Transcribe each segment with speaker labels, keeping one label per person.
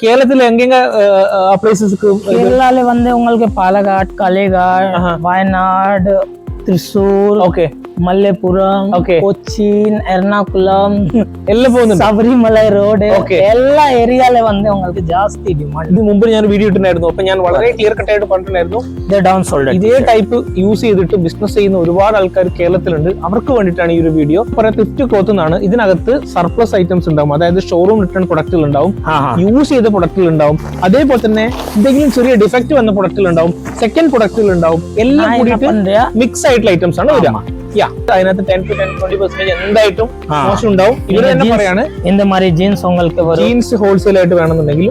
Speaker 1: കേരളത്തിൽ എങ്ങനെ പ്ലേസസ്
Speaker 2: കേരള വന്ന് உங்களுக்கு പാലക്കാട് കാളികാട് വയനാട് തൃശ്ശൂർ മലപ്പുറം കൊച്ചിൻ എറണാകുളം
Speaker 1: എല്ലാം പോകുന്നുണ്ട്
Speaker 2: ശബരിമല റോഡ് എല്ലാ ഏരിയയിലെ വന്ന് உங்களுக்கு ജാസ്തി ഡിമാൻഡ്.
Speaker 1: ഇത് മുമ്പ് ഞാൻ വീഡിയോ ഇട്ടിട്ടുണ്ടായിരുന്നു. അപ്പൊ ഞാൻ വളരെ ക്ലിയർ കട്ട് ആയിട്ട് പറഞ്ഞിട്ടുണ്ടായിരുന്നു ഇതേ ടൈപ്പ് യൂസ് ചെയ്തിട്ട് ബിസിനസ് ചെയ്യുന്ന ഒരുപാട് ആൾക്കാർ കേരളത്തിലുണ്ട്. അവർക്ക് വേണ്ടിയിട്ടാണ് ഈ ഒരു വീഡിയോ. പറയാം ത്രിഫ്റ്റ് ക്ലോത്ത് എന്നാണ്. ഇതിനകത്ത് സർപ്ലസ് ഐറ്റംസ് ഉണ്ടാവും, അതായത് ഷോറൂം റിട്ടേൺ പ്രൊഡക്റ്റുകൾ ഉണ്ടാവും, യൂസ് ചെയ്ത പ്രൊഡക്റ്റുകൾ ഉണ്ടാവും, അതേപോലെ തന്നെ എന്തെങ്കിലും ചെറിയ ഡിഫക്റ്റ് വന്ന പ്രൊഡക്റ്റുകൾ ഉണ്ടാവും, സെക്കൻഡ് പ്രൊഡക്റ്റുകൾ ഉണ്ടാവും. എല്ലാം കൂടിയിട്ട് മിക്സ് ആയിട്ടുള്ള ഐറ്റംസ് ആണ് വരിക. അതിനകത്ത് 10 to 20% എന്തായിട്ടും മോശം ഉണ്ടാവും. ഇവിടെ തന്നെ പറയാണ്
Speaker 2: இந்த மாதிரி ജീൻസ് உங்களுக்கு വരും.
Speaker 1: ജീൻസ് ഹോൾസെയിൽ ആയിട്ട് വേണമെന്നുണ്ടെങ്കിൽ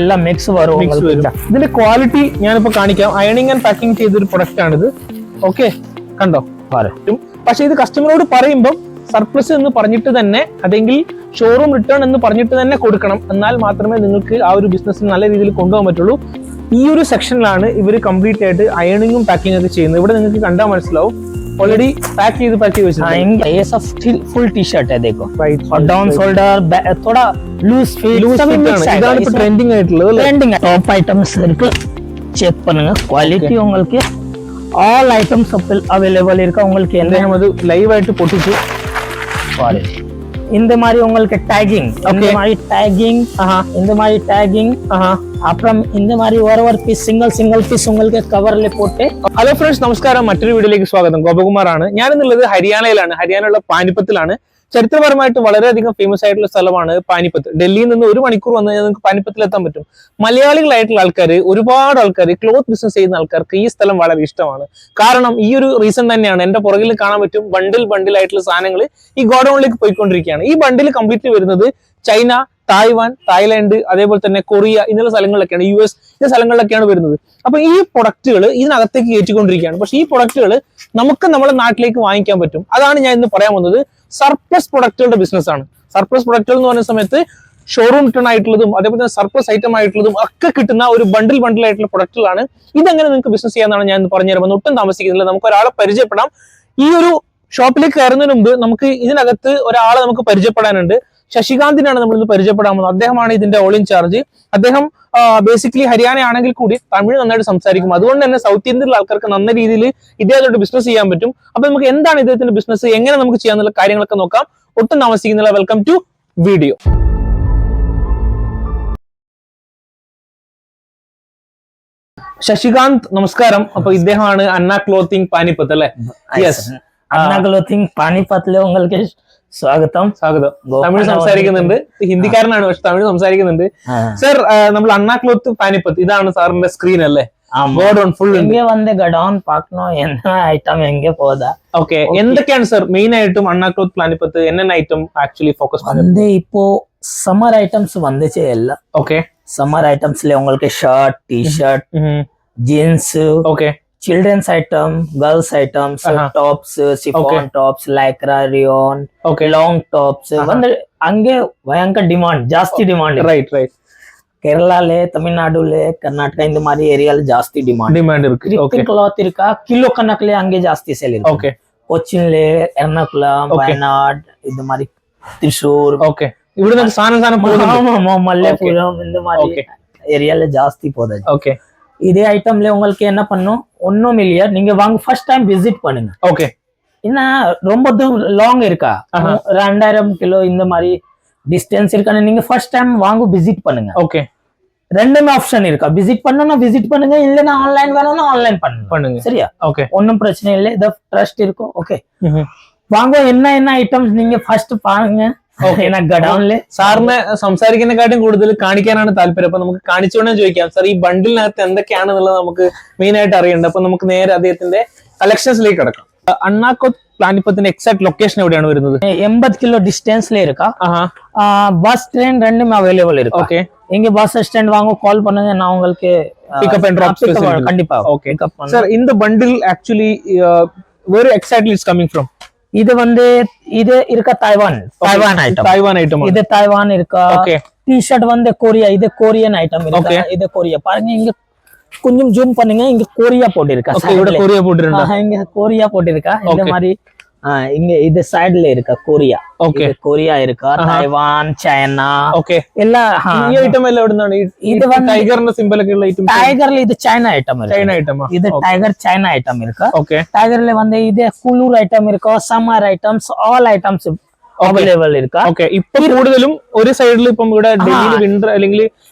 Speaker 2: എല്ലാം മിക്സ് വരും.
Speaker 1: ഇതിന്റെ ക്വാളിറ്റി ഞാനിപ്പോ കാണിക്കാം. അയണിങ് ആൻഡ് പാക്കിംഗ് ചെയ്തൊരു പ്രൊഡക്റ്റ് ആണിത്. ഓക്കെ, കണ്ടോ? പക്ഷെ ഇത് കസ്റ്റമറോട് പറയുമ്പോൾ സർപ്ലസ് എന്ന് പറഞ്ഞിട്ട് തന്നെ, അല്ലെങ്കിൽ ഷോറൂം റിട്ടേൺ എന്ന് പറഞ്ഞിട്ട് തന്നെ കൊടുക്കണം. എന്നാൽ മാത്രമേ നിങ്ങൾക്ക് ആ ഒരു ബിസിനസ് നല്ല രീതിയിൽ കൊണ്ടുപോകാൻ പറ്റുള്ളൂ. ഈ ഒരു സെക്ഷനിലാണ് ഇവർ കംപ്ലീറ്റ് ആയിട്ട് അയണിങ്ങും പാക്കിംഗ് ഒക്കെ ചെയ്യുന്നത്. ഇവിടെ നിങ്ങൾക്ക് കണ്ടാൽ മനസ്സിലാവും, ഓൾറെഡി പാക്ക് ചെയ്ത് വെച്ചിട്ടുണ്ട്.
Speaker 2: ये सब फुल टी-शर्ट है देखो, और डाउन शोल्डर थोड़ा लूज फिट सब मिक्स है.
Speaker 1: ഇതാണ് ഇപ്പോൾ ട്രെൻഡിങ് ആയിട്ടുള്ളത്.
Speaker 2: ട്രെൻഡിങ് ടോപ്പ് ഐറ്റംസ് இருக்கு, செக் பண்ணுங்க. குவாலிட்டி உங்களுக்கு ஆல் ஐட்டम्स அவைலபிள் இருக்கு. உங்களுக்கு என்ன
Speaker 1: அது லைவ் ஆയിട്ട് പൊട്ടിച്ചു.
Speaker 2: இந்த மாதிரி உங்களுக்கு டேகிங், இந்த மாதிரி டேகிங், இந்த மாதிரி டேகிங், அப்புறம் இந்த மாதிரி ஒரு പീസ് സിംഗിൾ പീസ് உங்களுக்கு കവറിൽ പോട്ടെ.
Speaker 1: ഹലോ ഫ്രണ്ട്സ്, നമസ്കാരം. മറ്റൊരു വീഡിയോയിലേക്ക് സ്വാഗതം. ഗോപകുമാറാണ്. ഞാനിന്നുള്ളത് ഹരിയാനയിലാണ്. ഹരിയാനയുള്ള പാനിപ്പത്തിലാണ്. ചരിത്രപരമായിട്ട് വളരെയധികം ഫേമസ് ആയിട്ടുള്ള സ്ഥലമാണ് പാനിപ്പത്ത്. ഡൽഹിയിൽ നിന്ന് 1 മണിക്കൂർ വന്ന് നിങ്ങൾക്ക് പാനിപ്പത്തിൽ എത്താൻ പറ്റും. മലയാളികളായിട്ടുള്ള ആൾക്കാർ, ഒരുപാട് ആൾക്കാർ, ക്ലോത്ത് ബിസിനസ് ചെയ്യുന്ന ആൾക്കാർക്ക് ഈ സ്ഥലം വളരെ ഇഷ്ടമാണ്. കാരണം ഈ ഒരു റീസൺ തന്നെയാണ്. എന്റെ പുറകിൽ കാണാൻ പറ്റും ബണ്ടിൽ ആയിട്ടുള്ള സാധനങ്ങൾ ഈ ഗോഡൌണിലേക്ക് പോയിക്കൊണ്ടിരിക്കുകയാണ്. ഈ ബണ്ടിൽ കംപ്ലീറ്റ് വരുന്നത് ചൈന, തായ്വാൻ, തായ്ലാന്റ്, അതേപോലെ തന്നെ കൊറിയ എന്നുള്ള സ്ഥലങ്ങളിലൊക്കെയാണ്, US ഇന്ന സ്ഥലങ്ങളിലൊക്കെയാണ് വരുന്നത്. അപ്പൊ ഈ പ്രൊഡക്റ്റുകൾ ഇതിനകത്തേക്ക് കയറ്റിക്കൊണ്ടിരിക്കുകയാണ്. പക്ഷെ ഈ പ്രൊഡക്റ്റുകൾ നമുക്ക് നമ്മുടെ നാട്ടിലേക്ക് വാങ്ങിക്കാൻ പറ്റും. അതാണ് ഞാൻ ഇന്ന് പറയാൻ വന്നത്. സർപ്ലസ് പ്രൊഡക്റ്റുകളുടെ ബിസിനസ് ആണ്. സർപ്ലസ് പ്രൊഡക്റ്റുകൾ എന്ന് പറയുന്ന സമയത്ത് ഷോറൂം റിട്ടേൺ ആയിട്ടുള്ളതും അതേപോലെ തന്നെ സർപ്ലസ് ഐറ്റം ആയിട്ടുള്ളതും ഒക്കെ കിട്ടുന്ന ഒരു ബണ്ടിൽ ആയിട്ടുള്ള പ്രൊഡക്റ്റുകളാണ്. ഇതെങ്ങനെ നിങ്ങൾക്ക് ബിസിനസ് ചെയ്യാന്നാണ് ഞാൻ ഇന്ന് പറഞ്ഞു തരുമ്പോൾ. ഒട്ടും താമസിക്കുന്നില്ല, നമുക്ക് ഒരാളെ പരിചയപ്പെടാം. ഈ ഒരു ഷോപ്പിലേക്ക് കയറുന്നതിന് മുമ്പ് നമുക്ക് ഇതിനകത്ത് ഒരാളെ നമുക്ക് പരിചയപ്പെടാനുണ്ട്. ശശികാന്തിനാണ് നമ്മൾ ഇന്ന് പരിചയപ്പെടാൻ പോകുന്നത്. അദ്ദേഹമാണ് ഇതിന്റെ ഓൾ ഇൻ ചാർജ്. അദ്ദേഹം ബേസിക്കലി ഹരിയാന ആണെങ്കിൽ കൂടി തമിഴ് നന്നായിട്ട് സംസാരിക്കും. അതുകൊണ്ട് തന്നെ സൗത്ത് ഇന്ത്യയിലുള്ള ആൾക്കാർക്ക് നല്ല രീതിയിൽ ഇദ്ദേഹത്തോട് ബിസിനസ് ചെയ്യാൻ പറ്റും. അപ്പൊ നമുക്ക് എന്താണ് ഇദ്ദേഹത്തിന്റെ ബിസിനസ്, എങ്ങനെ നമുക്ക് ചെയ്യാന്നുള്ള കാര്യങ്ങളൊക്കെ നോക്കാം. ഒട്ടും താമസിക്കുന്നില്ല, വെൽക്കം ടു വീഡിയോ. ശശികാന്ത്, നമസ്കാരം. അപ്പൊ ഇദ്ദേഹമാണ് അന്ന ക്ലോത്തിങ് പാനിപ്പത്ത് അല്ലെ? യെസ്,
Speaker 2: അന്ന ക്ലോത്തിങ് പാനിപ്പത്തിലെ உங்களுக்கு സ്വാഗതം.
Speaker 1: തമിഴ് സംസാരിക്കുന്നുണ്ട്, ഹിന്ദിക്കാരനാണ് പക്ഷെ തമിഴ് സംസാരിക്കുന്നുണ്ട്. സർ, നമ്മൾ അണ്ണാ ക്ലോത്ത് പാനിപ്പത്ത്, ഇതാണ് സാറിന്റെ സ്ക്രീൻ അല്ലേ? എന്തൊക്കെയാണ് സർ മെയിൻ ആയിട്ടും അണ്ണാ ക്ലോത്ത് പാനിപ്പത്ത് என்னென்ன ஐட்டம் ஆக்சுவலி ஃபோக்கஸ்
Speaker 2: வந்து இப்போ சம்மர் ஐட்டம்ஸ் வந்துச்சு எல்லாம்.
Speaker 1: ஓகே,
Speaker 2: சம்மர் ஐட்டம்ஸ்ல உங்களுக்கு shirt, T-shirt, jeans,
Speaker 1: okay,
Speaker 2: children's item, girls items, tops, chiffon tops, lycra, rayon, long tops. வந்து அங்க பயங்கர டிமாண்ட், ஜாஸ்தி டிமாண்ட்.
Speaker 1: ரைட்.
Speaker 2: கேரளால, தமிழ்நாடுல, கர்நாடகா இந்த மாதிரி ஏரியால ஜாஸ்தி டிமாண்ட் இருக்கு. ஓகே, கிளாத் இருக்கா கிலோ கணக்குல அங்க ஜாஸ்தி சேல் இருக்கு. ஓகே, கொச்சின்ல, எர்ணாகுளம், வயநாடு இந்த மாதிரி, തൃശ്ശൂർ,
Speaker 1: ஓகே, இவங்க சான
Speaker 2: போகுது. மல்லேபுரம் இந்த மாதிரி ஏரியால ஜாஸ்தி போகுது.
Speaker 1: ஓகே,
Speaker 2: இதே ஐட்டம்ல உங்களுக்கு என்ன பண்ணும், ஒன்னும் இல்லையா, நீங்க வாங்க ஃபர்ஸ்ட் டைம் விசிட் பண்ணுங்க.
Speaker 1: ஓகே,
Speaker 2: என்ன ரொம்ப லாங் இருக்கா, 2000 கிலோ இந்த மாதிரி டிஸ்டன்ஸ் இருக்கான்னு நீங்க ஃபர்ஸ்ட் டைம் வாங்க விசிட் பண்ணுங்க.
Speaker 1: ஓகே,
Speaker 2: ரெண்டுமே ஆப்ஷன் இருக்கா. விசிட் பண்ணனும்னா விசிட் பண்ணுங்க, இல்லனா ஆன்லைன் வேணும்னா ஆன்லைன் பண்ணுங்க. சரியா?
Speaker 1: ஓகே,
Speaker 2: ஒன்னும் பிரச்சனை இல்லை. இத ட்ரஸ்ட் இருக்கும். ஓகே, வாங்க. என்ன ஐட்டம்ஸ் நீங்க ஃபர்ஸ்ட் பாருங்க.
Speaker 1: സാറിന് സംസാരിക്കുന്നതിനെക്കാട്ടും കൂടുതൽ കാണിക്കാനാണ് താല്പര്യം. അപ്പൊ നമുക്ക് കാണിച്ചുകൊണ്ടേ ചോദിക്കാം, സാർ ഈ ബണ്ടിലിനകത്ത് എന്തൊക്കെയാണെന്നുള്ളത് നമുക്ക് മെയിൻ ആയിട്ട് അറിയണ്ട. അപ്പൊ നമുക്ക് നേരെ അദ്ദേഹത്തിന്റെ കളക്ഷൻസിലേക്ക് കിടക്കാം. അണ്ണാ ക്ലോത്ത് പാനിപ്പത്തിന്റെ എക്സാക്ട് ലൊക്കേഷൻ എവിടെയാണ് വരുന്നത്?
Speaker 2: 80 കിലോ ഡിസ്റ്റൻஸ்ல இருக்கா. பஸ் ட்ரெயின் ரெண்டுமே அவைலபிள் இருக்கு. ஓகே, இங்க பஸ் ஸ்டாண்ட் வாங்க, கால் பண்ணுங்க, நான் உங்களுக்கு
Speaker 1: பிக்கப் அண்ட் டிராப்
Speaker 2: கண்டிப்பா.
Speaker 1: ஓகே சார், இந்த bundle actually where exactly it's coming from?
Speaker 2: இது வந்து இது இருக்க தாய்வான் ஐட்டம். இது தாய்வான் இருக்கா.
Speaker 1: ஓகே,
Speaker 2: டி-ஷர்ட் வந்து கொரியா, இது கொரியன் ஐட்டம் இருக்கு. இது கொரியா பாருங்க, இங்க கொஞ்சம் ஜூம் பண்ணுங்க, இங்க கொரியா போட்டிருக்கா.
Speaker 1: ஓகே, இங்க கொரியா போட்டிருக்கா.
Speaker 2: இங்க கொரியா போட்டிருக்கா. இந்த மாதிரி இங்க இது சைடுல இருக்கா கொரியா.
Speaker 1: ഓക്കെ
Speaker 2: கொரியா இருக்கா, തായ്വാൻ, ചൈന
Speaker 1: ഓക്കെ.
Speaker 2: എല്ലാ.
Speaker 1: ഈ ഐറ്റം എല്ലാം എവിടുന്നാണ്?
Speaker 2: ഇത്
Speaker 1: ടൈഗറിന്റെ സിമ്പിൾ ഒക്കെ ഉള്ള ഐറ്റം?
Speaker 2: ടൈഗറിൽ ഇത് ചൈന ഐറ്റം,
Speaker 1: ചൈന ഐറ്റം.
Speaker 2: ഇത് ടൈഗർ ചൈന ഐറ്റം ഇருக்கு.
Speaker 1: ഓക്കെ.
Speaker 2: ടൈഗറിൽ വന്ന് ഇത് കുളൂർ ഐറ്റം ഇருக்கு, summer items, all items available ഇருக்கு.
Speaker 1: ഓക്കെ. ഇപ്പൊ കൂടുതലും ഒരു സൈഡിൽ ഇപ്പം ഇവിടെ ഡൽഹിയിൽ വിന്റർ അല്ലെങ്കിൽ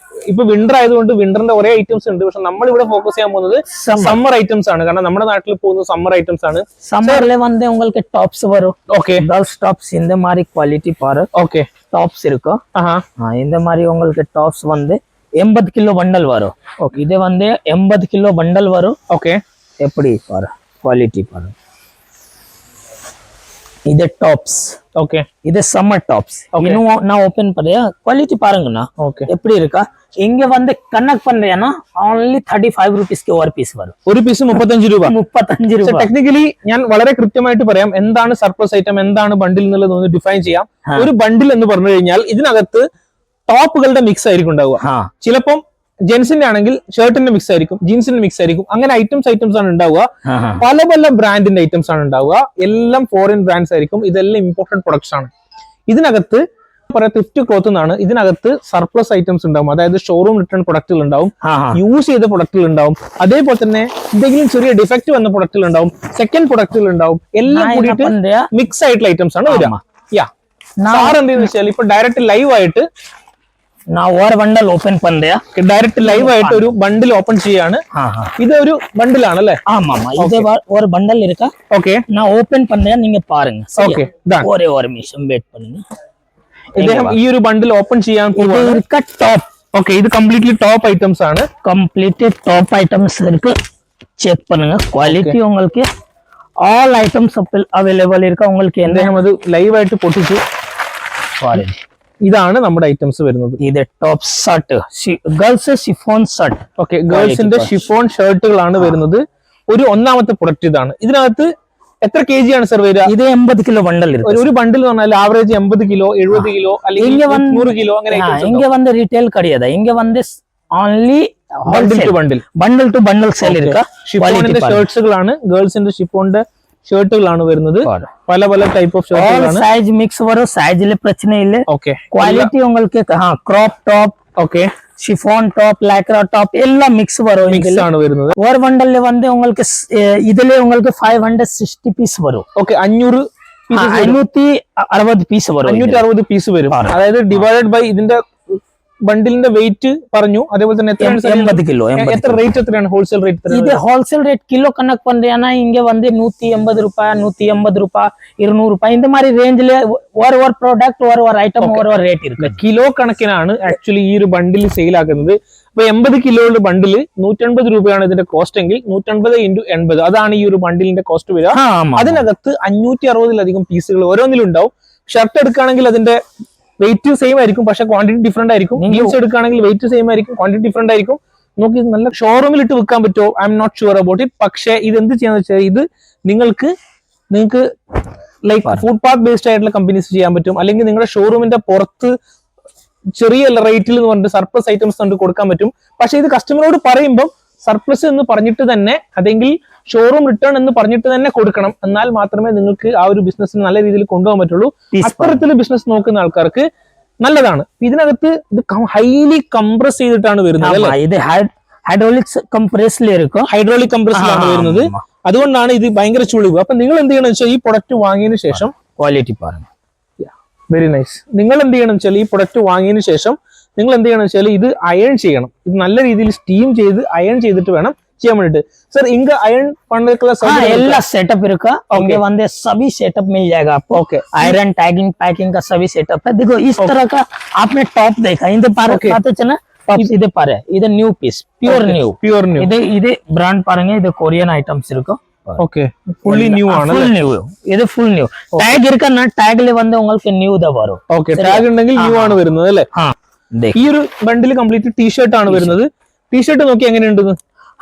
Speaker 1: ഇപ്പൊ വിന്റർ ആയതുകൊണ്ട് വിന്ററിന്റെ കുറെ ഐറ്റംസ് ഉണ്ട്. പക്ഷെ നമ്മൾ ഇവിടെ ഫോക്കസ് ചെയ്യാൻ പോകുന്നത് സമ്മർ ഐറ്റംസ് ആണ്. കാരണം നമ്മുടെ നാട്ടിൽ പോകുന്ന സമ്മർ ഐറ്റംസ് ആണ്.
Speaker 2: സമ്മറിൽ വന്ന് உங்களுக்கு டாப்ஸ் வரும்.
Speaker 1: ஓகே.
Speaker 2: கேர்ள்ஸ் டாப்ஸ் இந்த மாதிரி குவாலிட்டி பாரு.
Speaker 1: ஓகே.
Speaker 2: டாப்ஸ் இருக்கு. இந்த மாதிரி உங்களுக்கு டாப்ஸ் வந்து 80 கிலோ பண்டல் வரும். ஓகே. இது வந்து 80 கிலோ பண்டல் வரும்.
Speaker 1: ஓகே.
Speaker 2: எப்படி பாரு, குவாலிட்டி பாரு. இது டாப்ஸ்.
Speaker 1: ஓகே.
Speaker 2: இது சம்மர் டாப்ஸ். இன்னும் நான் ஓபன் பண்றேன், குவாலிட்டி பாருங்கண்ணா.
Speaker 1: ஓகே.
Speaker 2: எப்படி இருக்கா? இங்க வந்து கனெக்ட் பண்றேன்னா only 35 rupeesക്ക് ഒരു പീസ് വരും.
Speaker 1: ഒരു പീസ് 35 രൂപ.
Speaker 2: 35 രൂപ.
Speaker 1: ടെക്നിക്കലി ഞാൻ വളരെ കൃത്യമായിട്ട് പറയാം എന്താണ് സർപ്ലസ് ഐറ്റം, എന്താണ് ബണ്ടിൽ എന്നുള്ളത് ഒന്ന് ഡിഫൈൻ ചെയ്യാം. ഒരു ബണ്ടിൽ എന്ന് പറഞ്ഞു കഴിഞ്ഞാൽ ഇതിനകത്ത് ടോപ്പുകളുടെ മിക്സ് ആയിരിക്കും ഉണ്ടാവുക. ചിലപ്പം ജെൻസിന്റെ ആണെങ്കിൽ ഷർട്ടിന്റെ മിക്സ് ആയിരിക്കും, ജീൻസിന്റെ മിക്സ് ആയിരിക്കും. അങ്ങനെ ഐറ്റംസ് ആണ് ഉണ്ടാവുക. പല പല ബ്രാൻഡിന്റെ ഐറ്റംസ് ആണ് ഉണ്ടാവുക. എല്ലാം ഫോറിൻ ബ്രാൻഡ്സ് ആയിരിക്കും. ഇതെല്ലാം ഇമ്പോർട്ടന്റ് പ്രൊഡക്ട്സ് ആണ്. ഇതിനകത്ത് പറയാം ത്രിഫ്റ്റ് ക്ലോത്ത് എന്നാണ്. ഇതിനകത്ത് സർപ്ലസ് ഐറ്റംസ് ഉണ്ടാവും. അതായത് ഷോറൂം റിട്ടേൺ പ്രൊഡക്റ്റുകൾ ഉണ്ടാവും, യൂസ് ചെയ്ത പ്രൊഡക്റ്റുകൾ ഉണ്ടാവും, അതേപോലെ തന്നെ എന്തെങ്കിലും ചെറിയ ഡിഫക്റ്റ് വന്ന പ്രൊഡക്റ്റുകൾ ഉണ്ടാവും, സെക്കൻഡ് പ്രൊഡക്റ്റുകൾ ഉണ്ടാവും. എല്ലാം കൂടിയിട്ട് മിക്സ് ആയിട്ടുള്ള ഐറ്റംസ് ആണ് വരിക. സാർ എന്തെന്ന് വെച്ചാൽ ഇപ്പൊ ഡയറക്റ്റ് ലൈവ് ആയിട്ട്
Speaker 2: ഒരു ബണ്ടൽ ഓപ്പൺ പண்றேன்.
Speaker 1: ഡയറക്റ്റ് ലൈവ് ആയിട്ട് ഒരു ബണ്ടിൽ ഓപ്പൺ ചെയ്യാണ്. ഇത് ഒരു ബണ്ടിലാണ് അല്ലേ?
Speaker 2: ഇത് ഒരു ബണ്ടൽ ഇരിക്ക.
Speaker 1: ഓക്കെ.
Speaker 2: ഞാൻ ഓപ്പൺ പண்றேன், நீங்க பாருங்க.
Speaker 1: ഓക്കെ.
Speaker 2: ഒരേ ഒരു നിമിഷം വെയിറ്റ് பண்ணுங்க.
Speaker 1: ഇദ്ദേഹം ഈ ഒരു ബണ്ടിൽ ഓപ്പൺ ചെയ്യാൻ പോവാണ്.
Speaker 2: ടോപ്പ്.
Speaker 1: ഓക്കെ. ഇത് കംപ്ലീറ്റ്ലി ടോപ്പ് ഐറ്റംസ് ആണ്.
Speaker 2: കംപ്ലീറ്റ് ടോപ്പ് ഐറ്റംസ് இருக்கு. ചെക്ക് பண்ணுங்க. ക്വാളിറ്റി உங்களுக்கு all items available இருக்கு. உங்களுக்கு
Speaker 1: അദ്ദേഹം അത് ലൈവ് ആയിട്ട് പൊട്ടിച്ചു. ഇതാണ് നമ്മുടെ ഐറ്റംസ് വരുന്നത്.
Speaker 2: ഇത് top shirt, girls chiffon shirt.
Speaker 1: Okay. ഗേൾസിന്റെ ഷിഫോൺ ഷർട്ടുകളാണ് വരുന്നത്. ഒരു ഒന്നാമത്തെ പ്രൊഡക്റ്റ് ഇതാണ്. ഇതിനകത്ത് എത്ര kg ആണ് സർ വരിക?
Speaker 2: ഇത് 80 കിലോ ബണ്ടൽ
Speaker 1: ഒരു ബണ്ടിൽ എന്ന് പറഞ്ഞാൽ ആവറേജ് 80 കിലോ 70 കിലോ അല്ലെങ്കിൽ 100 കിലോ അങ്ങനെ.
Speaker 2: இங்க வந்து ரீட்டைல் கிடையாது. இங்க வந்து only bundle to bundle sale ഇരിക്ക.
Speaker 1: ഷിഫോണിന്റെ ഷർട്ട്സുകളാണ്, ഗേൾസിന്റെ ഷിഫോണിന്റെ ഷർട്ടുകളാണ് വരുന്നത്. പല പല ടൈപ്പ് ഓഫ് ഷർട്ടുകളാണ്.
Speaker 2: സൈസ് മിക്സ് വരും. സൈസിലെ പ്രശ്നം ഇല്ല.
Speaker 1: ഓക്കെ.
Speaker 2: ക്വാളിറ്റി உங்களுக்கு crop top, okay, chiffon top, lycra top എല്ലാം മിക്സ് വരും.
Speaker 1: മിക്സ് ആണ് വരുന്നത്.
Speaker 2: ഒരു ബണ്ടലിൽ வந்து உங்களுக்கு ഇതിലെ உங்களுக்கு 560 പീസ് വരും.
Speaker 1: ഓക്കെ.
Speaker 2: 560 പീസ് വരും.
Speaker 1: 560 പീസ് വരും. അതായത് ഡിവൈഡഡ് ബൈ ഇതിന്റെ ബണ്ടിലിന്റെ വെയിറ്റ് പറഞ്ഞു. അതേപോലെ തന്നെ
Speaker 2: 80 കിലോ.
Speaker 1: എത്ര റേറ്റ് എത്രയാണ് ഹോൾസെയിൽ റേറ്റ്?
Speaker 2: ഇത് ഹോൾസെയിൽ റേറ്റ് കിലോ കണക്ക് பண்றேன்னா இங்க வந்து 180 ரூபாய், 180 ரூபாய், 200 ரூபாய் இந்த மாதிரி ரேஞ்சில ஒரு ப்ராடக்ட் ஒரு ஐட்டம் ஒரு ரേറ്റ് இருக்கு.
Speaker 1: കിലോ കണക്കിനാണ് ആക്ച്വലി ഈ ഒരു ബണ്ടിൽ സെയിൽ ആക്കുന്നത്. അപ്പൊ 80 കിലോയുടെ ബണ്ടില് 180 രൂപയാണ് ഇതിന്റെ കോസ്റ്റ് എങ്കിൽ 180 × 80 അതാണ് ഈ ഒരു ബണ്ടിലിന്റെ കോസ്റ്റ് വരിക. അതിനകത്ത് 560-ലധികം പീസുകൾ ഓരോന്നിലും ഉണ്ടാവും. ഷർട്ട് എടുക്കുകയാണെങ്കിൽ അതിന്റെ വെയിറ്റ് സെയിം ആയിരിക്കും, പക്ഷെ ക്വാണ്ടിറ്റി ഡിഫറെന്റ് ആയിരിക്കും. ജീൻസ് എടുക്കുകയാണെങ്കിൽ വെയിറ്റ് സെയിം ആയിരിക്കും, ക്വാണ്ടിറ്റി ഡിഫറെന്റ് ആയിരിക്കും. നോക്കി നല്ല ഷോറൂമിൽ ഇട്ട് വിൽക്കാൻ പറ്റുമോ? I am not sure about it. പക്ഷേ ഇത് എന്ത് ചെയ്യാന്ന് വെച്ചാൽ ഇത് നിങ്ങൾക്ക് ലൈക്ക് ഫുഡ് പാർക്ക് ബേസ്ഡ് ആയിട്ടുള്ള കമ്പനീസ് ചെയ്യാൻ പറ്റും. അല്ലെങ്കിൽ നിങ്ങളുടെ ഷോറൂമിന്റെ പുറത്ത് ചെറിയ റേറ്റിൽ എന്ന് പറഞ്ഞിട്ട് സർപ്ലസ് ഐറ്റംസ് കൊണ്ട് കൊടുക്കാൻ പറ്റും. പക്ഷെ ഇത് കസ്റ്റമറോട് പറയുമ്പോൾ സർപ്ലസ് എന്ന് പറഞ്ഞിട്ട് തന്നെ, അതെങ്കിൽ ഷോറൂം റിട്ടേൺ എന്ന് പറഞ്ഞിട്ട് തന്നെ കൊടുക്കണം. എന്നാൽ മാത്രമേ നിങ്ങൾക്ക് ആ ഒരു ബിസിനസ് നല്ല രീതിയിൽ കൊണ്ടുപോകാൻ പറ്റുള്ളൂ. അത്തരത്തിൽ ബിസിനസ് നോക്കുന്ന ആൾക്കാർക്ക് നല്ലതാണ്. ഇതിനകത്ത് ഇത് ഹൈലി കംപ്രസ് ചെയ്തിട്ടാണ് വരുന്നത് അല്ലേ?
Speaker 2: ഇത് ഹൈഡ്രോളിക് കംപ്രസിലായിരിക്കും.
Speaker 1: ഹൈഡ്രോളിക് കംപ്രസിലാണ് വരുന്നത്. അതുകൊണ്ടാണ് ഇത് ഭയങ്കര ചുളിവ്. അപ്പൊ നിങ്ങൾ എന്ത് ചെയ്യണം വെച്ചാൽ ഈ പ്രൊഡക്റ്റ് വാങ്ങിയതിനു ശേഷം
Speaker 2: ക്വാളിറ്റി പറഞ്ഞു.
Speaker 1: Very nice. നിങ്ങൾ എന്ത് ചെയ്യണം വെച്ചാൽ ഈ പ്രൊഡക്റ്റ് വാങ്ങിയതിനു ശേഷം നിങ്ങൾ എന്ത് ചെയ്യണം വെച്ചാൽ ഇത് അയൺ ചെയ്യണം. ഇത് നല്ല രീതിയിൽ സ്റ്റീം ചെയ്ത് അയൺ ചെയ്തിട്ട് വേണം ചെയ്യാൻ വേണ്ടിട്ട്. सर इनका आयरन पढ़ने का
Speaker 2: ಎಲ್ಲ सेटअप इरका. इनके वंदे सभी सेटअप मिल जाएगा आपको.
Speaker 1: ओके.
Speaker 2: आयरन टैगिंग पैकिंग का सभी सेटअप है. देखो इस तरह का आपने टॉप देखा इधर पार पाते चना टॉप इधर पार है. इधर न्यू पीस प्योर न्यू इधर ब्रांड पारेंगे. इधर कोरियन आइटम्स इरको.
Speaker 1: ஓகே. ஃபுல்லி நியூ ആണ്.
Speaker 2: Full new. ഇത് ഫുൾ ന്യൂ. ടാഗ് ഇരിക്കണ ടാഗിൽ വന്ന് உங்களுக்கு ന്യൂ ദ വരും.
Speaker 1: ഓക്കെ. ടാഗ് ഉണ്ടെങ്കിൽ ന്യൂ ആണ് വരുന്നത് അല്ലേ? ഈ ഒരു ബണ്ടിൽ കംപ്ലീറ്റ് ടീ-ഷർട്ട് ആണ് വരുന്നത്. ടീ-ഷർട്ട് നോക്കി എങ്ങനെയുണ്ട്?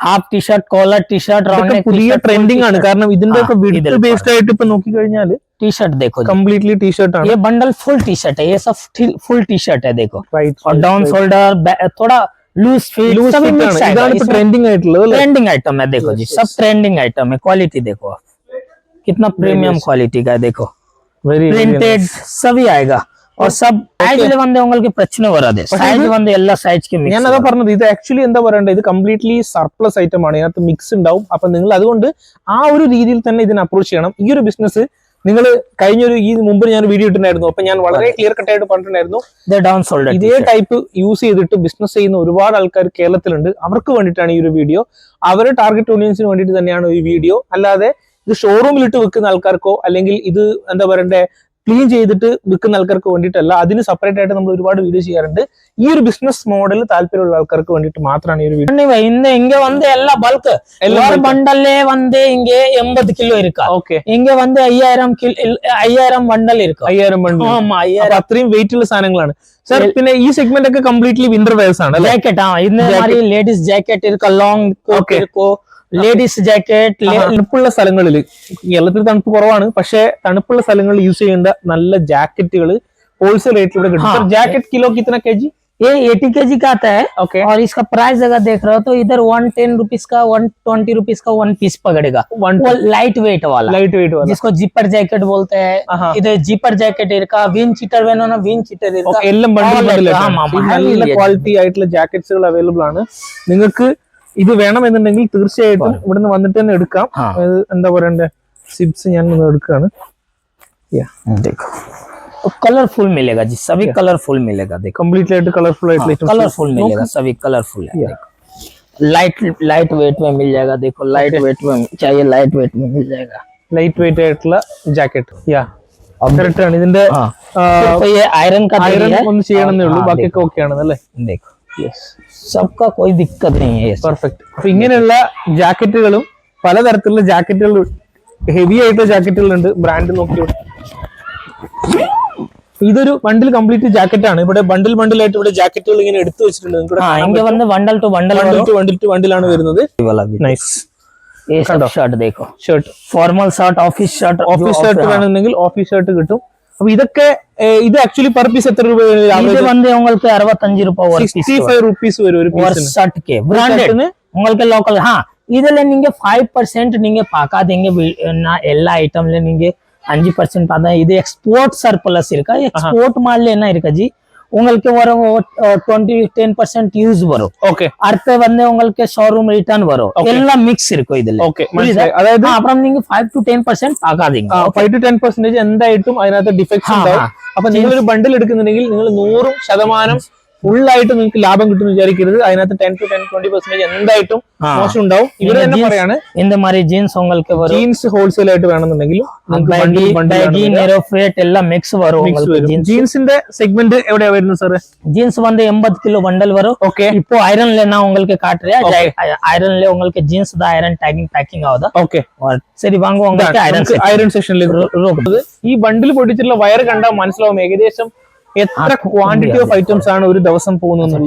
Speaker 2: ഹാഫ് ടീ-ഷർട്ട്, കോളർ ടീ-ഷർട്ട്
Speaker 1: പുതിയ ട്രെൻഡിങ് ആണ്. കാരണം ഇതിന്റെ ഒക്കെ വിഡ്ത് ബേസ്ഡ് ആയിട്ട് ഇപ്പൊ നോക്കി കഴിഞ്ഞാൽ
Speaker 2: टी-शर्ट देखो
Speaker 1: कंप्लीटली टी-शर्ट है.
Speaker 2: ये बंडल फुल टी-शर्ट है. ये सब फुल टी-शर्ट है. देखो
Speaker 1: राइट.
Speaker 2: और डाउन शोल्डर थोड़ा लूज फिट सभी मिक्स है.
Speaker 1: इधर ट्रेंडिंग आइटम है.
Speaker 2: ट्रेंडिंग आइटम है. देखो जी सब ट्रेंडिंग आइटम है. क्वालिटी देखो कितना प्रीमियम क्वालिटी का है देखो,
Speaker 1: Very
Speaker 2: प्रिंटेड सभी आएगा और सब സൈസിൽ വന്ന് உங்களுக்கு பிரச்சனை வராது സൈസ് വന്ന് എല്ലാ സൈസ്ക്ക്
Speaker 1: ഞാൻ അതാ പറഞ്ഞത് ഇത് ആക്ച്വലി എന്താ പറയണ്ടത് ഇത് കംപ്ലീറ്റ്ലി സർപ്ലസ് ഐറ്റം ആണ് ഇതിനകത്ത് മിക്സ് ഉണ്ടാവും അപ്പൊ നിങ്ങൾ അതുകൊണ്ട് ആ ഒരു രീതിയിൽ തന്നെ ഇതിനെ അപ്രോച്ച് ചെയ്യണം ഈ ഒരു ബിസിനസ് നിങ്ങൾ ഈ മുമ്പ് ഞാൻ വീഡിയോ ഇട്ടിട്ടുണ്ടായിരുന്നു അപ്പൊ ഞാൻ വളരെ ക്ലിയർ കട്ട് ആയിട്ട് പറഞ്ഞിട്ടുണ്ടായിരുന്നു ഇതേ ടൈപ്പ് യൂസ് ചെയ്തിട്ട് ബിസിനസ് ചെയ്യുന്ന ഒരുപാട് ആൾക്കാർ കേരളത്തിലുണ്ട് അവർക്ക് വേണ്ടിയിട്ടാണ് ഈ ഒരു വീഡിയോ അവരുടെ ടാർഗറ്റ് ഓഡിയൻസിന് വേണ്ടിയിട്ട് തന്നെയാണ് ഈ വീഡിയോ അല്ലാതെ ഇത് ഷോറൂമിലിട്ട് വെക്കുന്ന ആൾക്കാർക്കോ അല്ലെങ്കിൽ ഇത് എന്താ പറയണ്ടേ ക്ലീൻ ചെയ്തിട്ട് വിൽക്കുന്ന ആൾക്കാർക്ക് വേണ്ടിയിട്ടല്ല അതിന് സെപ്പറേറ്റ് ആയിട്ട് നമ്മൾ ഒരുപാട് വീഡിയോ ചെയ്യാറുണ്ട് ഈ ഒരു ബിസിനസ് മോഡൽ താല്പര്യമുള്ള ആൾക്കാർക്ക് വേണ്ടിയിട്ട് മാത്രമാണ് ഈ ഒരു വീഡിയോ
Speaker 2: இங்க வந்து எல்லா பல்க் எல்லாரும் பண்டல்லே வந்து இங்க 80 கிலோ இருக்கா
Speaker 1: ഓക്കെ
Speaker 2: இங்க வந்து 5000 ബണ്ടൽ ഇരിക്കും
Speaker 1: 5000 ബണ്ടൽ
Speaker 2: ஆமா
Speaker 1: അത്രയും വെയിറ്റ് ഉള്ള സാധനങ്ങളാണ് സർ പിന്നെ ഈ സെഗ്മെന്റ് ഒക്കെ കംപ്ലീറ്റ്ലി വിന്റർ വെയർസ് ആണ്
Speaker 2: ജാക്കറ്റ് இந்த மாதிரி ലേഡീസ് ജാക്കറ്റ് ഇരിക്കും ലോങ് കോട്ട് ഇരിക്കും ലേഡീസ് ജാക്കറ്റ്
Speaker 1: തണുപ്പുള്ള സ്ഥലങ്ങളിൽ കേരളത്തിൽ തണുപ്പ് കുറവാണ് പക്ഷെ തണുപ്പുള്ള സ്ഥലങ്ങളിൽ യൂസ് ചെയ്യേണ്ട നല്ല ജാക്കറ്റുകൾ ഹോൾസെയിൽ റേറ്റിൽ ഇവിടെ കിട്ടും ജാക്കറ്റ് കിലോ कितना केजी
Speaker 2: ये 80 kg का आता है
Speaker 1: ओके
Speaker 2: और इसका प्राइस अगर देख रहे हो तो इधर 110 रुपीज का 120 रुपीज का वन पीस पकड़ेगा वो लाइट वेट वाला जिसको जिपर जैकेट बोलते हैं इधर जिपर जैकेट इरका विन चीटर वेनो विन चीटर इरका
Speaker 1: എല്ലാം നല്ല ക്വാളിറ്റി ആയിട്ടുള്ള ജാക്കറ്റ്സുകൾ അവൈലബിൾ ആണ് നിങ്ങൾക്ക് ഇത് വേണമെന്നുണ്ടെങ്കിൽ തീർച്ചയായിട്ടും ഇവിടുന്ന് വന്നിട്ട് തന്നെ എടുക്കാം എന്താ പറയണ്ടേ സിപ്സ് ഞാൻ നിങ്ങൾ എടുക്കുകയാണ്
Speaker 2: कलरफुल मिलेगा जी सभी कलरफुल मिलेगा देखो
Speaker 1: कंप्लीटली आയിട്ട് കളർഫുൾ ആയിട്ടുള്ള
Speaker 2: कलरफुल मिलेगा सभी कलरफुल है लाइट वेट में मिल जाएगा देखो लाइट वेट में चाहिए लाइट वेट में मिल जाएगा
Speaker 1: ലൈറ്റ് വെയിറ്റ് ആയിട്ടുള്ള ജാക്കറ്റ് യാ കറക്റ്റ് ആണ് ഇതിന്റെ
Speaker 2: ये आयरन का
Speaker 1: ഐറൺ ഒന്ന് ചെയ്യണമെന്നേ ഉള്ളൂ ബാക്കിയൊക്കെ ഓക്കെ ആണ് അല്ലേ
Speaker 2: देखो सबका कोई दिक्कत नहीं है
Speaker 1: പെർഫെക്റ്റ് അപ്പൊ ഇങ്ങനെയുള്ള ജാക്കറ്റുകളും പലതരത്തിലുള്ള ജാക്കറ്റുകൾ ഹെവി ആയിട്ടുള്ള ജാക്കറ്റുകളുണ്ട് ബ്രാൻഡ് നോക്കി ഇതൊരു ബണ്ടിൽ കംപ്ലീറ്റ് ജാക്കറ്റ് ആണ് ഇവിടെ ബണ്ടിൽ ആയിട്ട് ഇവിടെ ജാക്കറ്റുകൾ ഇങ്ങനെ എടുത്തു വെച്ചിട്ടുണ്ട്
Speaker 2: बंडल टू
Speaker 1: ബണ്ടിൽ ആണ് വരുന്നത് നൈസ്
Speaker 2: ഷർട്ട് देखो
Speaker 1: shirt
Speaker 2: formal shirt office shirt
Speaker 1: വേണമെങ്കിൽ ഓഫീസ് ഷർട്ട് കിട്ടും അപ്പൊ ഇതൊക്കെ ഇത് ആക്ച്വലി പെർ പീസ് എത്ര രൂപ
Speaker 2: இது வந்து உங்களுக்கு 65 ரூபாய் ஒரு
Speaker 1: 65 rupees வரும் ஒரு
Speaker 2: பீஸ் ஷர்ட் के ब्रांडेड உங்களுக்கு லோக்கல் இதுல நீங்க 5% நீங்க பார்க்காதீங்க எல்லா ஐட்டம்ல நீங்க 5% பார்த்தா இது எக்ஸ்போர்ட் சர்ப்ளஸ் இருக்கா எக்ஸ்போர்ட் மால்ல என்ன இருக்கா ஜி உங்களுக்கு வரும் 10% யூஸ் வரும்
Speaker 1: ஓகே
Speaker 2: அடுத்து வந்து உங்களுக்கு ஷோரூம் ரிட்டர்ன் வரும் எல்லாம் மிக்ஸ் இருக்கும் இதுல
Speaker 1: ஓகே അതായത്
Speaker 2: அப்புறம் நீங்க 5 to 10% பார்க்காதீங்க
Speaker 1: 5 to 10% എന്തായിട്ടും അതിനകത്ത് ഡിഫെക്ട്സ് ഉണ്ടാവും അപ്പൊ നിങ്ങൾ ഒരു ബണ്ടിൽ എടുക്കുന്നുണ്ടെങ്കിൽ നിങ്ങൾ 100% ഫുൾ ആയിട്ട് നിങ്ങൾക്ക് ലാഭം കിട്ടും വിചാരിക്കരുത് അതിനകത്ത് 10 to 20% എന്തായിട്ടും മോശം ഉണ്ടാവും ഇവര് തന്നെ പറയാണ്
Speaker 2: இந்த மாதிரி ஜீன்ஸ் உங்களுக்கு வரும்
Speaker 1: ജീൻസ് ഹോൾസെയിൽ ആയിട്ട് വേണമെന്നുണ്ടെങ്കിൽ
Speaker 2: எல்லாம் மிக்ஸ் வரும்
Speaker 1: ജീൻസിന്റെ സെഗ്മെന്റ് എവിടെയാ വരുന്നത് സാർ
Speaker 2: ஜீன்ஸ் வந்து 80 கிலோ பண்டல் வரும்
Speaker 1: ஓகே
Speaker 2: இப்போ ஐரன்ல நான் உங்களுக்கு காட்டுறேன் ஐரன்ல உங்களுக்கு ஜீன்ஸ் தான் ஐரன் டேகிங் பேக்கிங் ஆகுது
Speaker 1: ஓகே
Speaker 2: சரி வாங்க உங்களுக்கு
Speaker 1: ഐറൺ സെക്ഷനിലേക്ക് ഈ ബണ്ടിൽ പൊട്ടിച്ചിട്ടുള്ള വയർ കണ്ടാൽ മനസ്സിലാവും ഏകദേശം എത്ര ക്വാണ്ടിറ്റി ഓഫ് ഐറ്റംസ് ആണ് ഒരു ദിവസം പോകുന്നത്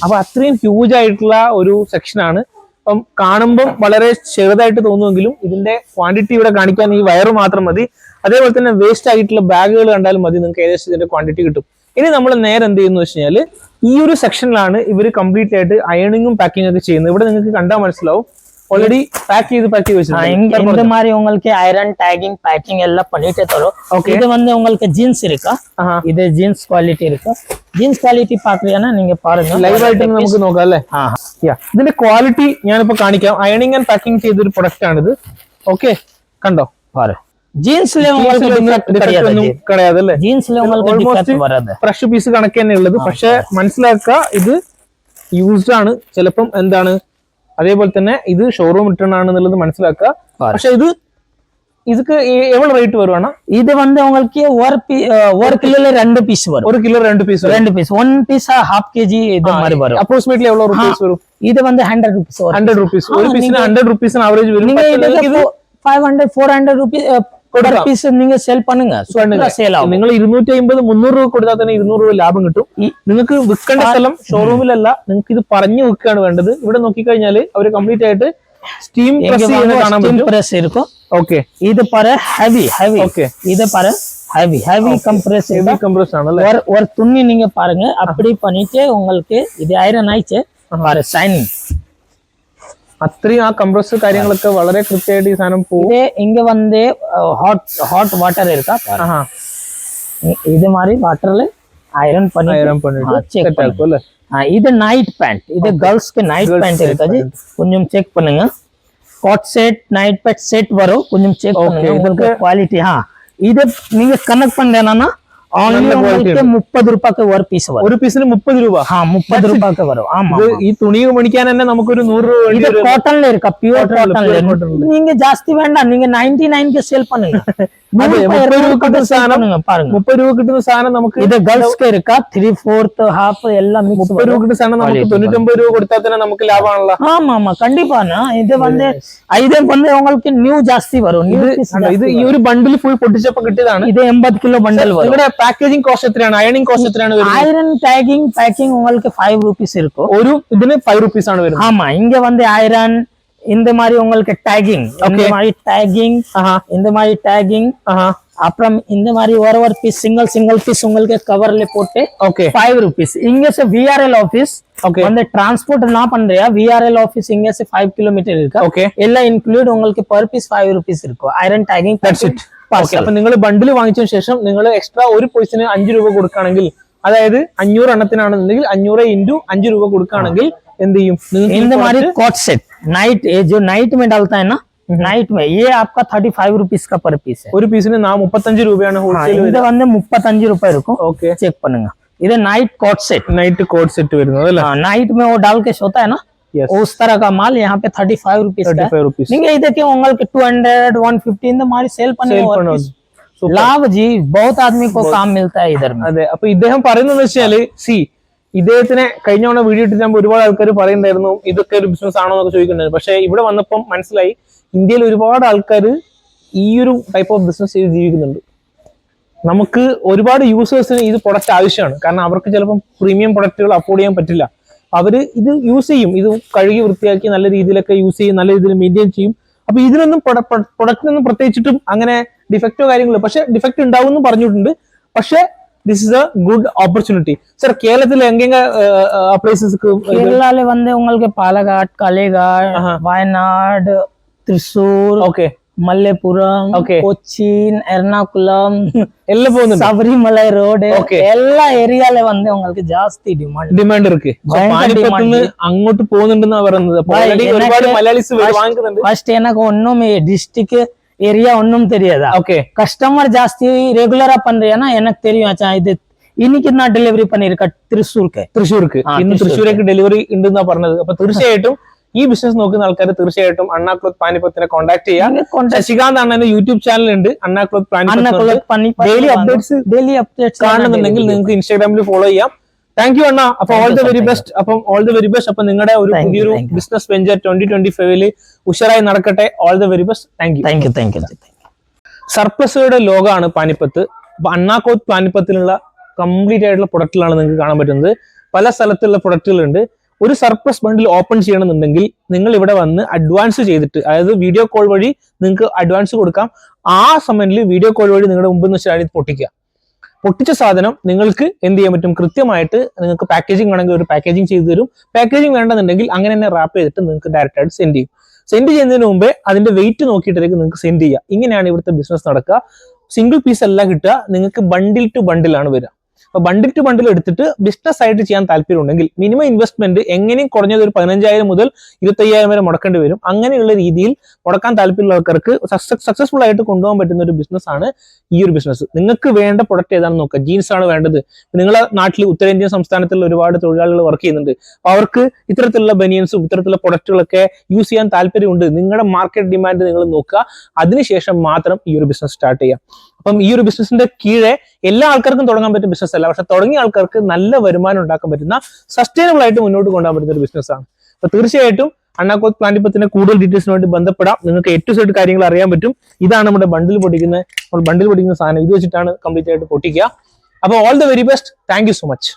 Speaker 1: അപ്പൊ അത്രയും ഹ്യൂജ് ആയിട്ടുള്ള ഒരു സെക്ഷനാണ് അപ്പം കാണുമ്പോൾ വളരെ ചെറുതായിട്ട് തോന്നുമെങ്കിലും ഇതിന്റെ ക്വാണ്ടിറ്റി ഇവിടെ കാണിക്കാൻ ഈ വയറ് മാത്രം മതി അതേപോലെ തന്നെ വേസ്റ്റ് ആയിട്ടുള്ള ബാഗുകൾ കണ്ടാലും മതി നിങ്ങൾക്ക് ഏകദേശം ഇതിന്റെ ക്വാണ്ടിറ്റി കിട്ടും ഇനി നമ്മൾ നേരെ എന്ത് ചെയ്യുന്നു വെച്ച് കഴിഞ്ഞാൽ ഈ ഒരു സെക്ഷനിലാണ് ഇവർ കംപ്ലീറ്റ് ആയിട്ട് അയണിങ്ങും പാക്കിംഗ് ഒക്കെ ചെയ്യുന്നത് ഇവിടെ നിങ്ങൾക്ക് കണ്ടാൽ മനസ്സിലാവും ஆல்ரெடி பேக் வச்சிருக்காங்க
Speaker 2: இந்த மாதிரி உங்களுக்கு ஐரன் டேகிங் பேக்கிங் எல்லாம் பண்ணிட்டே தரோம் இது வந்து உங்களுக்கு ஜீன்ஸ் இருக்கா இது ஜீன்ஸ் குவாலிட்டி இருக்கு ജീൻസ് ക്വാളിറ്റി പാക്കുകയാണ് നിങ്ങൾ പാരുங்க
Speaker 1: ലൈവ് ആയിട്ട് നമുക്ക് നോക്കാം അല്ലേ ഇതിന്റെ ക്വാളിറ്റി ഞാനിപ്പോ കാണിക്കാം അയണിങ് ആൻഡ് പാക്കിംഗ് ചെയ്തൊരു പ്രൊഡക്റ്റ് ആണിത് ഓക്കെ കണ്ടോ
Speaker 2: പാரு ജീൻസിലെ
Speaker 1: கிடையாது ഫ്രഷ് പീസ് കണക്ക് തന്നെ ഉള്ളത് പക്ഷെ മനസ്സിലാക്കുക ഇത് യൂസ്ഡ് ആണ് ചിലപ്പം എന്താണ് അതേപോലെ തന്നെ ഇത് ഷോറൂം റിട്ടേൺ ആണെന്നുള്ളത് മനസ്സിലാക്കുക പക്ഷെ இதுக்கு எவ்வளவு ரேட் வருவானா
Speaker 2: இது வந்து உங்களுக்கு ஒரு கிலோல 2 பீஸ் வரும்
Speaker 1: ஒரு kilo 2 piece
Speaker 2: 1 piece half kg இது மாதிரி வரும்
Speaker 1: அப்ராக்சிமேட்லி எவ்வளவு ரூபீஸ் வரும்
Speaker 2: இது வந்து 100 ரூபீஸ் வரும்
Speaker 1: 100 ரூபீஸ் ஒரு பீஸ்னா 100 ரூபீஸ் ஆவரேஜ் வரும்
Speaker 2: நீங்க இது 500 400 ரூபீஸ் per piece நீங்க செல் பண்ணுங்க சேல் ஆகும்
Speaker 1: നിങ്ങൾ 250 300 രൂപ കൊടുത്താൽ തന്നെ 200 രൂപ ലാഭം കിട്ടും നിങ്ങൾക്ക് വിൽക്കേണ്ട സ്ഥലം ഷോറൂമിലല്ല നിങ്ങൾക്ക് ഇത് പറഞ്ഞു വിൽക്കുകയാണ് വേണ്ടത് ഇവിടെ നോക്കിക്കഴിഞ്ഞാൽ അവർ കംപ്ലീറ്റ് ആയിട്ട് സ്റ്റീം പ്രസ് ചെയ്യുന്നത് കാണാൻ പറ്റും
Speaker 2: പ്രസ് இருக்கும்
Speaker 1: ഓക്കേ
Speaker 2: ഇത് പറ ഹെവി
Speaker 1: ഓക്കേ
Speaker 2: ഇത് പറ ஹெவி
Speaker 1: கம்ப்ரஸ் ஆனல
Speaker 2: ஒரு துணி நீங்க பாருங்க அப்படி பண்ணிட்டு உங்களுக்கு இது ஐரன் ஆயிச்சு பாரு ஷைனிங்
Speaker 1: അത്രയും ആ കംപ്രസ് കാര്യങ്ങളൊക്കെ വളരെ കൃത്യമായിട്ട് ഈ സാധനം പോകും.
Speaker 2: இங்க வந்து ஹாட் வாட்டர் இருக்கா இது மாதிரி வாட்டர்ல ஐரன் பண்ணிட்டு செக்
Speaker 1: ആക്കും അല്ലേ?
Speaker 2: இது நைட் பேண்ட், இது கேர்ள்ஸ்க்கு நைட் பேண்ட் இருக்காது, கொஞ்சம் செக் பண்ணுங்க. Coat set night pant set வரும், கொஞ்சம் செக் பண்ணுங்க உங்களுக்கு குவாலிட்டி. இது நீங்க கனெக்ட் பண்ணேன்னா உங்களுக்கு 30 രൂപക്ക് ഒരു പീസ് വരും.
Speaker 1: ഒരു പീസിന് 30 രൂപ?
Speaker 2: 30 രൂപക്ക് വരും. ആമാ,
Speaker 1: ഈ തുണി മേടിക്കാൻ തന്നെ നമുക്കൊരു 100 രൂപ.
Speaker 2: ഇത് കോട്ടണില് ഇരിക്ക, പ്യൂർ കോട്ടണില്. நீங்க ஜாஸ்தி வேண்டாம், நீங்க 99க்கு சேல் பண்ணுங்க.
Speaker 1: 30 രൂപ കിട്ടുന്ന സാധനം
Speaker 2: பாருங்க,
Speaker 1: 30 രൂപ കിട്ടുന്ന സാധനം നമുക്ക്
Speaker 2: ഇത് ഗേൾസ്ക്ക് ഇരിക്ക 3/4 ഹാഫ് എല്ലാം മിക്സ്.
Speaker 1: 30 രൂപ കിട്ടുന്ന സാധനം നമുക്ക് 99 രൂപ കൊടുത്താൽ തന്നെ നമുക്ക് ലാഭമാണല്ലോ.
Speaker 2: ஆமா கண்டிப்பானா. இது வந்து உங்களுக்கு நியூ ஜாஸ்தி வரும்.
Speaker 1: ഇത് ഈ ഒരു ബണ്ടിൽ ഫുൾ പൊട്ടിച്ചപ്പോ കിട്ടിയതാണ്.
Speaker 2: ഇത് 80 കിലോ ബണ്ടിൽ വരും.
Speaker 1: ഇവിടെ പാക്കേജിംഗ് കോസ്റ്റ് എത്രയാണ്? അയണിംഗ് കോസ്റ്റ് എത്രയാണ് വരുന്നത്?
Speaker 2: ஐரன் பேக்கிங் உங்களுக்கு 5 rupees இருக்கும்.
Speaker 1: ഒരു ഇതിന് 5 rupees ആണ് വരുന്നത്.
Speaker 2: ஆமா, இங்க வந்து ஐரன் இந்த மாதிரி உங்களுக்கு டேகிங், இந்த மாதிரி டேகிங், இந்த மாதிரி டேகிங், அப்புறம் இந்த மாதிரி ஒரு பீஸ் சிங்கிள் பீஸ் உங்களுக்கு கவர்ல போட்டு 5 rupees. இங்க से VRL ஆபீஸ் வந்து டிரான்ஸ்போர்ட் என்ன பண்றியா, VRL ஆபீஸ் இங்க से 5 kilometer இருக்கு. எல்லாம் இன்க்ளூட் உங்களுக்கு per piece 5 rupees இருக்கும். Iron taking, that's it.
Speaker 1: അപ്പൊ നിങ്ങൾ ബണ്ടിൽ വാങ്ങിച്ചതിന് ശേഷം നിങ്ങൾ എക്സ്ട്രാ ഒരു പീസിന് 5 രൂപ കൊടുക്കുകയാണെങ്കിൽ, അതായത് 500 എണ്ണത്തിനാണെന്നുണ്ടെങ്കിൽ 500 into 5 രൂപ കൊടുക്കുകയാണെങ്കിൽ എന്ത് ചെയ്യും?
Speaker 2: இந்த மாதிரி कोट सेट नाइट जो नाइट में डालता है ना, नाइट में ये आपका 35 rupees का पर पीस है.
Speaker 1: ഒരു പീസിന് 35 രൂപയാണ് ഹോൾസെയിൽ.
Speaker 2: ഇത് வந்து 35 രൂപ இருக்கும். चेक பண்ணுங்க. ഇത് night coat set,
Speaker 1: night coat set വരുന്നത് അല്ലേ?
Speaker 2: नाइट में वो डाल के सोता है ना, उस तरह का माल यहाँ पे 35 rupees का है. நீங்க இதுக்கு உங்களுக்கு 200 150 இந்த மாதிரி சேல் பண்ணுங்க. लाभ जी, बहुत आदमी को काम मिलता है इधर में.
Speaker 1: അതെ, അപ്പൊ ഇദ്ദേഹം പറയുന്നത് വെച്ചാല് ഇദ്ദേഹത്തിനെ കഴിഞ്ഞ തവണ വീഡിയോ ഇട്ടിട്ട് ഒരുപാട് ആൾക്കാർ പറയുന്നുണ്ടായിരുന്നു ഇതൊക്കെ ഒരു ബിസിനസ് ആണോ എന്നൊക്കെ ചോദിക്കുന്നുണ്ടായിരുന്നു. പക്ഷെ ഇവിടെ വന്നപ്പം മനസ്സിലായി ഇന്ത്യയിൽ ഒരുപാട് ആൾക്കാർ ഈ ഒരു ടൈപ്പ് ഓഫ് ബിസിനസ് ചെയ്ത് ജീവിക്കുന്നുണ്ട്. നമുക്ക് ഒരുപാട് യൂസേഴ്സിന് ഇത് പ്രൊഡക്റ്റ് ആവശ്യമാണ്. കാരണം അവർക്ക് ചിലപ്പം പ്രീമിയം പ്രൊഡക്റ്റുകൾ അഫോർഡ് ചെയ്യാൻ പറ്റില്ല. അവര് ഇത് യൂസ് ചെയ്യും, ഇത് കഴുകി വൃത്തിയാക്കി നല്ല രീതിയിലൊക്കെ യൂസ് ചെയ്യും, നല്ല രീതിയിൽ മെയിൻറ്റെയിൻ ചെയ്യും. അപ്പൊ ഇതിനൊന്നും പ്രൊഡക്റ്റിനൊന്നും പ്രത്യേകിച്ചിട്ടും അങ്ങനെ ഡിഫക്റ്റോ കാര്യങ്ങളോ, പക്ഷെ ഡിഫക്റ്റ് ഉണ്ടാവും എന്ന് പറഞ്ഞിട്ടുണ്ട്. പക്ഷെ this is A good opportunity. Sir, കേരളത്തിൽ എങ്ങനെ പ്ലേസസ്?
Speaker 2: കേരളയിൽ வந்து உங்களுக்கு പാലക്കാട്, കാലികാട്, വയനാട്, തൃശ്ശൂർ, മലപ്പുറം, കൊച്ചിൻ, എറണാകുളം എല്ലാം പോകുന്നുണ്ട്. ശബരിമല റോഡ് എല്ലാ ഏരിയയിലും வந்து உங்களுக்கு ജാസ്തി ഡിമാൻഡ് ഇருக்கு.
Speaker 1: അങ്ങോട്ട് പോകുന്നുണ്ടെന്നാ പറയുന്നത്. ഒരുപാട് മലയാളീസ് വാങ്ങിക്കുന്നുണ്ട്.
Speaker 2: ഫസ്റ്റ് எனக்கு ஒண்ணும் டிஸ்ட்ரிக்ட் ஏரியா ஒன்னும் தெரியாதா. கஸ்டமர் ஜாஸ்தி ரெகுலரா பண்றியானா எனக்கு தெரியும். அச்சா இது இன்னைக்கு நான் டெலிവറി பண்ணிருக்க തൃശ്ശൂർക്ക്
Speaker 1: ഇന്ന് തൃശ്ശൂരേക്ക് ഡെലിവറി ഉണ്ടെന്നാ പറഞ്ഞത്. അപ്പൊ തീർച്ചയായിട്ടും ഈ ബിസിനസ് നോക്കുന്ന ആൾക്കാർ തീർച്ചയായിട്ടും അണ്ണാ ക്ലോത്ത് പാനിപ്പത്തിനെ കോൺടാക്ട് ചെയ്യാം. ശശികാന്ത് അണ്ണന്റെ യൂട്യൂബ് ചാനൽ ഉണ്ട്, അണ്ണാ ക്ലോത്ത് പാനിപ്പത്ത്. ഡെയിലി അപ്ഡേറ്റ്സ് കാണുന്നുണ്ടെങ്കിൽ നിങ്ങൾക്ക് ഇൻസ്റ്റാഗ്രാമിൽ ഫോളോ ചെയ്യാം. താങ്ക് യു അണ്ണ. അപ്പൊ ഓൾ ദ വെരി ബെസ്റ്റ്. അപ്പൊ നിങ്ങളുടെ ഒരു പുതിയൊരു ബിസിനസ് വെഞ്ചർ 2025 ഉഷാറായി നടക്കട്ടെ. All the very best. Thank you. സർപ്ലസുകളുടെ ലോകമാണ് പാനിപ്പത്ത്. അപ്പൊ അണ്ണാ ക്ലോത്ത് പാനിപ്പത്തിലുള്ള കംപ്ലീറ്റ് ആയിട്ടുള്ള പ്രൊഡക്റ്റുകളാണ് നിങ്ങൾക്ക് കാണാൻ പറ്റുന്നത്. പല സ്ഥലത്തുള്ള പ്രൊഡക്റ്റുകളുണ്ട്. ഒരു സർപ്ലസ് ബണ്ടിൽ ഓപ്പൺ ചെയ്യണമെന്നുണ്ടെങ്കിൽ നിങ്ങൾ ഇവിടെ വന്ന് അഡ്വാൻസ് ചെയ്തിട്ട്, അതായത് വീഡിയോ കോൾ വഴി നിങ്ങൾക്ക് അഡ്വാൻസ് കൊടുക്കാം. ആ സമയത്തിൽ വീഡിയോ കോൾ വഴി നിങ്ങളുടെ മുമ്പിൽ നിന്ന് വെച്ചാൽ പൊട്ടിച്ച സാധനം നിങ്ങൾക്ക് എന്ത് ചെയ്യാൻ പറ്റും? കൃത്യമായിട്ട് നിങ്ങൾക്ക് പാക്കേജിംഗ് ആണെങ്കിൽ ഒരു പാക്കേജിംഗ് ചെയ്തു തരും. പാക്കേജിംഗ് വേണ്ടെന്നുണ്ടെങ്കിൽ അങ്ങനെ തന്നെ റാപ്പ് ചെയ്തിട്ട് നിങ്ങൾക്ക് ഡയറക്റ്റ് ആയിട്ട് സെൻഡ് ചെയ്യും. സെൻഡ് ചെയ്യുന്നതിന് മുമ്പേ അതിന്റെ വെയിറ്റ് നോക്കിയിട്ടായിരിക്കും നിങ്ങൾക്ക് സെൻഡ് ചെയ്യുക. ഇങ്ങനെയാണ് ഇവിടുത്തെ ബിസിനസ് നടക്കുക. സിംഗിൾ പീസ് അല്ല കിട്ടുക, നിങ്ങൾക്ക് ബണ്ടിൽ ടു ബണ്ടിലാണ് വരിക. അപ്പൊ ബണ്ടിൽ ടു ബണ്ടിൽ എടുത്തിട്ട് ബിസിനസ് ആയിട്ട് ചെയ്യാൻ താല്പര്യമുണ്ടെങ്കിൽ മിനിമം ഇൻവെസ്റ്റ്മെന്റ് എങ്ങനെയും കുറഞ്ഞത് ഒരു 15,000 മുതൽ 25,000 വരെ മുടക്കേണ്ടി വരും. അങ്ങനെയുള്ള രീതിയിൽ മുടക്കാൻ താല്പര്യമുള്ള ആൾക്കാർക്ക് സക്സസ്ഫുൾ ആയിട്ട് കൊണ്ടുപോകാൻ പറ്റുന്ന ഒരു ബിസിനസ് ആണ് ഈ ഒരു ബിസിനസ്. നിങ്ങൾക്ക് വേണ്ട പ്രൊഡക്റ്റ് ഏതാണെന്ന് നോക്കുക. ജീൻസ് ആണ് വേണ്ടത്. നിങ്ങളെ നാട്ടിൽ ഉത്തരേന്ത്യൻ സംസ്ഥാനത്തുള്ള ഒരുപാട് തൊഴിലാളികൾ വർക്ക് ചെയ്യുന്നുണ്ട്. അവർക്ക് ഇത്തരത്തിലുള്ള ബനിയൻസും ഇത്തരത്തിലുള്ള പ്രൊഡക്റ്റുകളൊക്കെ യൂസ് ചെയ്യാൻ താല്പര്യമുണ്ട്. നിങ്ങളുടെ മാർക്കറ്റ് ഡിമാൻഡ് നിങ്ങൾ നോക്കുക. അതിനുശേഷം മാത്രം ഈ ഒരു ബിസിനസ് സ്റ്റാർട്ട് ചെയ്യാം. അപ്പം ഈ ഒരു ബിസിനസിന്റെ കീഴെ എല്ലാ ആൾക്കാർക്കും തുടങ്ങാൻ പറ്റുന്ന ബിസിനസ് അല്ല, പക്ഷെ തുടങ്ങിയ ആൾക്കാർക്ക് നല്ല വരുമാനം ഉണ്ടാക്കാൻ പറ്റുന്ന സസ്റ്റൈനബിൾ ആയിട്ട് മുന്നോട്ട് കൊണ്ടുപോകാൻ പറ്റുന്ന ഒരു ബിസിനസ്സാണ്. അപ്പൊ തീർച്ചയായിട്ടും അണ്ണാ ക്ലോത്ത് പാനിപ്പത്തിന്റെ കൂടുതൽ ഡീറ്റെയിൽസിന് വേണ്ടി ബന്ധപ്പെടാം. നിങ്ങൾക്ക് A to Z കാര്യങ്ങൾ അറിയാൻ പറ്റും. ഇതാണ് നമ്മുടെ ബണ്ടിൽ പൊട്ടിക്കുന്ന സാധനം. ഇത് വെച്ചിട്ടാണ് കംപ്ലീറ്റ് ആയിട്ട് പൊട്ടിക്കുക. അപ്പോൾ all the very best. Thank you so much.